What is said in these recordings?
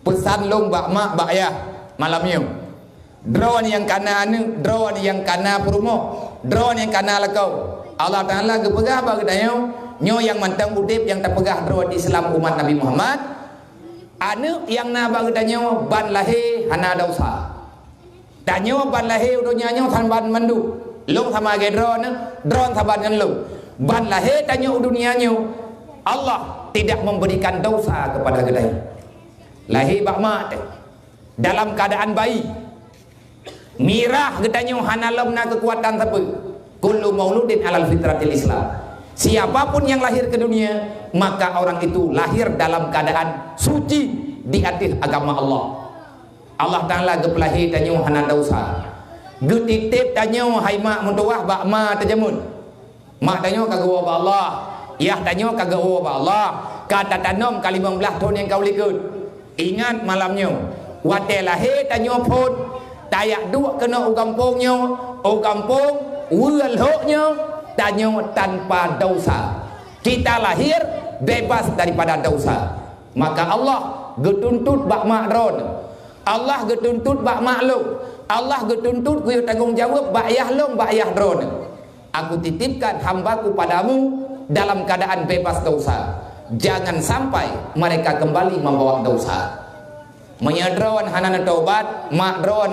pesan long bak mak bak ayah malamnya. Drone yang kana anu, drone yang kana perumo, drone yang kana lakau. Allah Taala gepegah bagi dayo, nyo yang mantang udip yang terpegah drone Islam umat Nabi Muhammad. Anu yang na bagi dayo ban lahe hana dosa. Danyo ban lahe udunya nyo tan ban mandu. Long sama ge drone saban ngan long. Ban lahe danyo udunya nyo. Allah tidak memberikan dosa kepada gedai. Lahi bak mak dalam keadaan bayi. Mirah gedanyo hanalom na kekuatan siapa? Kullu mauludin alal fitratil Islam. Siapapun yang lahir ke dunia, maka orang itu lahir dalam keadaan suci di atas agama Allah. Allah Taala gepelahi danyo hana dosa. Getitip danyo hai mak muntuah bak ma tajamun. Mak danyo kagawa ba Allah. Yah danyo kagawa ba Allah. Kata tanom kali 15 tahun yang kau likut. Ingat malamnya. Wate lahir danyo pun tayak dua kena ugampungnya, ugampung welhoknya, danyo tanpa dosa. Kita lahir bebas daripada dosa. Maka Allah getuntut bak makron. Allah getuntut bak maklum. Allah getuntut kuyu tanggung jawab bak ayah long bak ayah dron. Aku titipkan hambaku padamu dalam keadaan bebas dosa. Jangan sampai mereka kembali membawa dosa. Menyadron hana tobat, mak dron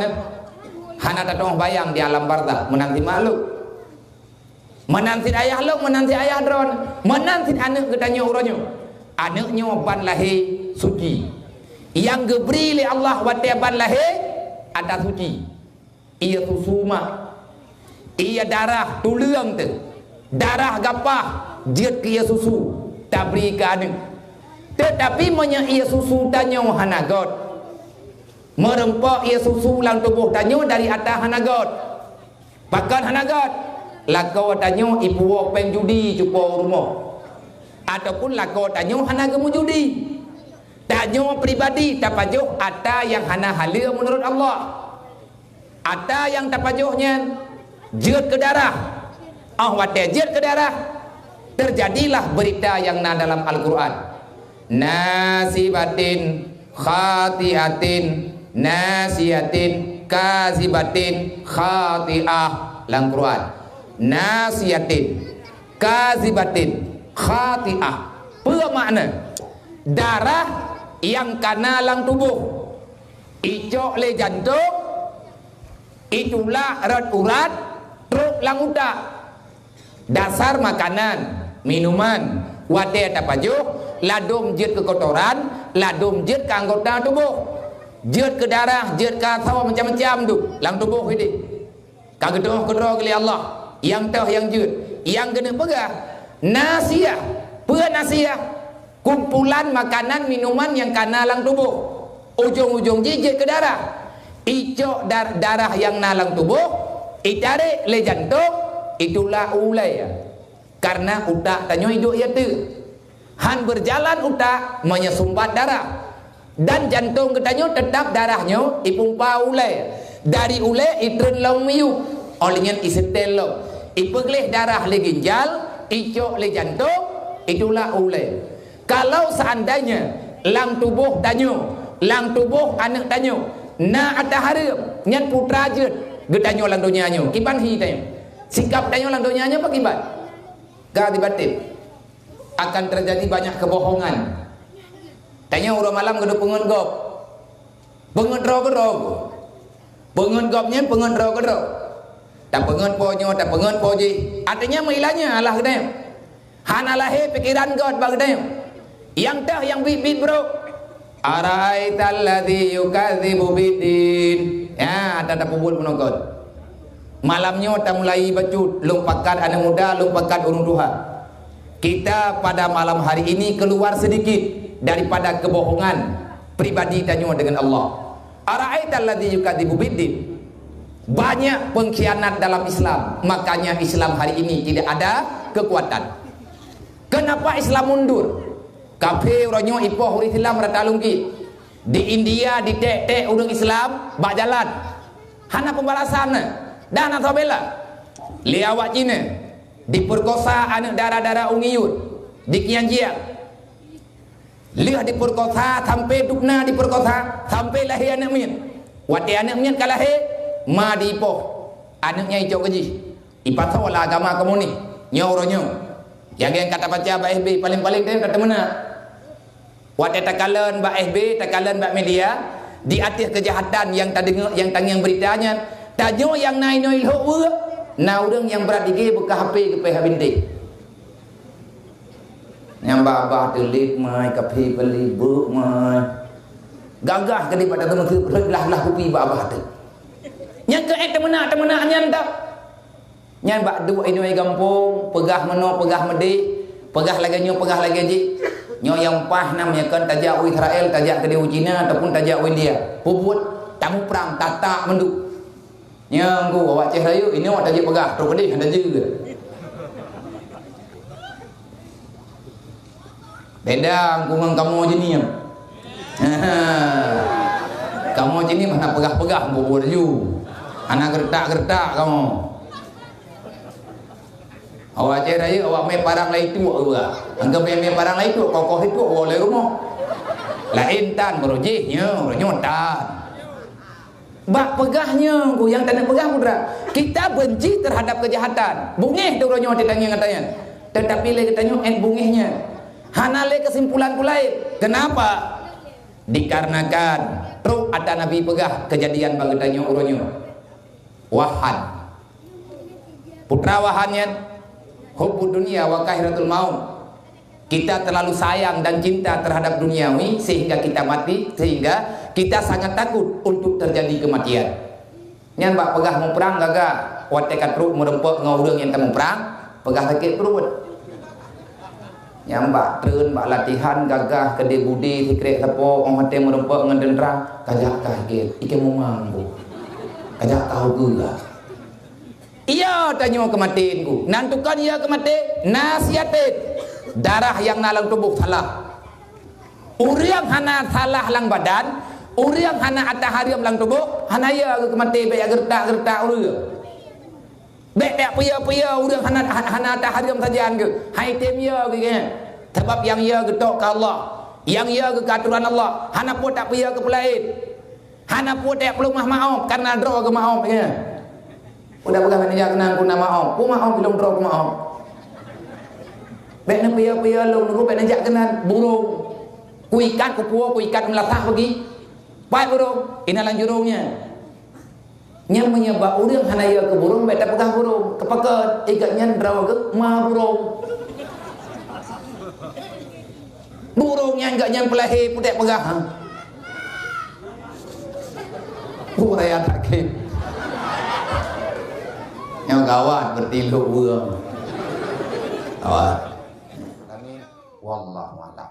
hana tatong bayang di alam barzah menanti makhluk. Menanti ayah long, menanti ayah dron, menanti anak gedanya uronyo. Anaknya ban lahir suci. Yang geberi oleh Allah wate ban lahir ada suci. Ia susuma. Ia darah tulang tu. Darah gapah jiat ke ia susu. Tak beri ke anak. Tetapi menya ia susu danyo hanagot. Merempak ia susu lang tubuh danyo dari atas hanagot. Bahkan hanagot lakau danyo ibu peng judi cupo rumah. Ataupun lakau danyo hana gemu judi. Danyo pribadi tapajuh ada yang hana halia menurut Allah. Ada yang tapajuhnya jeut ke darah. Wate jeut ke darah. Terjadilah berita yang na dalam Al-Quran. Nasibatin khatiatin nasiyatin kazibatin khati'ah. Dalam Quran nasiyatin kazibatin khati'ah. Apa makna? Darah yang kana lang tubuh icok le jantung itulah erat urat truk lang utak. Dasar makanan minuman wate tapajuh ladum jeut ke kotoran, ladum jeut ke anggota tubuh, jeut ke darah, jeut ke sawa macam-macam tu lang tubuh ini. Kagedoh kedro kali Allah yang tahu yang jeut yang kena pegah nasiah. Apa nasiah? Kumpulan makanan minuman yang kana lang tubuh, ujung-ujung jeut ke darah, icok darah yang nalang tubuh itarik le jantung. Itulah ulai. Karena utak tanyo hidup ya tu. Han berjalan utak menyesumbat darah. Dan jantung ketanyo tetap darahnya ipumpa ulai. Dari ulai itren long miu. Olehnya isetel long. Ipegleh darah le ginjal, icok le jantung, itulah ulai. Kalau seandainya lang tubuh tanyo, lang tubuh anak tanyo, na ada harap nyan putra jeut gedanyo lang dunianyo. Kiban hi tanyo. Sikap tanyo lang dunianya apa kibat? Gadibatif. Akan terjadi banyak kebohongan. Tanya urang malam gedo pengen gop. Pengen ro. Pengen gopnya pengen ro. Tak pengen ponyo, tak pengen poji. Artinya meilanya Allah gedanya. Hana lahe pikiran god bagedanya. Yang tah yang bibit bro. Araital ladzi yukadzibu bidin. Ya, ada pubul menongkot. Malamnya kita mulai bacut lumpakan anak muda, lumpakan urung duha. Kita pada malam hari ini keluar sedikit daripada kebohongan pribadi tanyo dengan Allah. Ara'aital ladzi yukadzibu biddin. Banyak pengkhianat dalam Islam. Makanya Islam hari ini tidak ada kekuatan. Kenapa Islam mundur? Kafe uranyo ipoh uri Islam rata lungki. Di India di tek urang Islam bak jalan. Hana pembalasan. Dan atau bela liawak Cina diperkosa anak darah-darah ungiyut di Kianjiang. Lihat diperkosa sampai dukna diperkosa sampai lahir anak mian. Waktu anak mian kalau lahir, ma diipoh. Anaknya hijau gaji. Ipatau lah agama kamu ni. Nyoronyong. Yang kata baca Mbak SB paling-paling dia kata mana? Waktu takalan Mbak SB, takalan Mbak media di atas kejahatan yang yang beritanya, tajo yang naik noil ho, na orang yang berat dikit buka HP ke PH bintik. Yang babah telit mai kapi beli buk mai. Gagah ke daripada teman tu lah kopi babah tu. Yang ke temena nyan tak. Nyan bak dua ini ai gampung, pegah meno, pegah medi, pegah lagi nyo, pegah lagi ji. Nyo yang pah namanya kan tajak Israel, tajak ke di Cina ataupun tajak India. Puput tamu perang tatak mendu. Yang ku awak ceh rayu ini awak tajak pegah, teruk pedih ada juga. Beda aku dengan kamu je ni. Kamu je ni mana pegah-pegah bubur ju. Anak gertak-gertak kamu. Awak cek raya awak main parang lain tu juga. Anggap main parang lain tu kokoh itu boleh rumah. Lain tan berujihnya, nyontan. Bak pegahnya ku yang tanah pegah pudra. Kita benci terhadap kejahatan. Bungih tu ronyo ditanya katanya. Tetapi lagi tanya bungihnya. Hanale kesimpulan ku lain. Kenapa? Dikarenakan terus ada Nabi pegah kejadian bagi tanya uronyo. Wahan. Putra wahannya hubbu dunia wa kahiratul maut. Kita terlalu sayang dan cinta terhadap duniawi sehingga kita mati, sehingga kita sangat takut untuk terjadi kematian. Nyan bak pegah mau perang gagah, watekat perut merempek ngau urang yang temu perang, pegah sakit perut. Yang bak treun bak latihan gagah kede budi sikrek sapo ong hate merempek ngendendra, kajak kaget, ike mau mampu. Kajak tahu gula. Iya tanya kematianku. Nantukan ia kematian, nasihatin. Darah yang nalang tubuh salah. Uriang hana salah lang badan, uriang hana atah hariam lang tubuh, hana ia kematian baik gertak-gertak uriang. Baik tak pia-pia uriang hana atah hariam saja ke. Hai tem ia ke. Sebab yang ia getok ke Allah, yang ia ke aturan Allah, hana pun tak pia ke pelain. Hana pun tak perlu maaf karena draw ke maaf ya. Udah pegang manajer kenang ku nama om, ku maaf belum draw ku maaf. Baik nak pia-pia lu nunggu baik najak kenan burung. Ku ikat ku puo, ku ikat melatah pergi. Baik burung, inalan jurungnya. Yang menyebab urang hanaya ke burung baik tak pegang burung. Kepakat ikatnya draw ke ma burung. Burungnya enggak yang pelahir pun tak pegang. Buraya takut. Yang gawat bertiluk burung. Awak. Wallahu a'lam.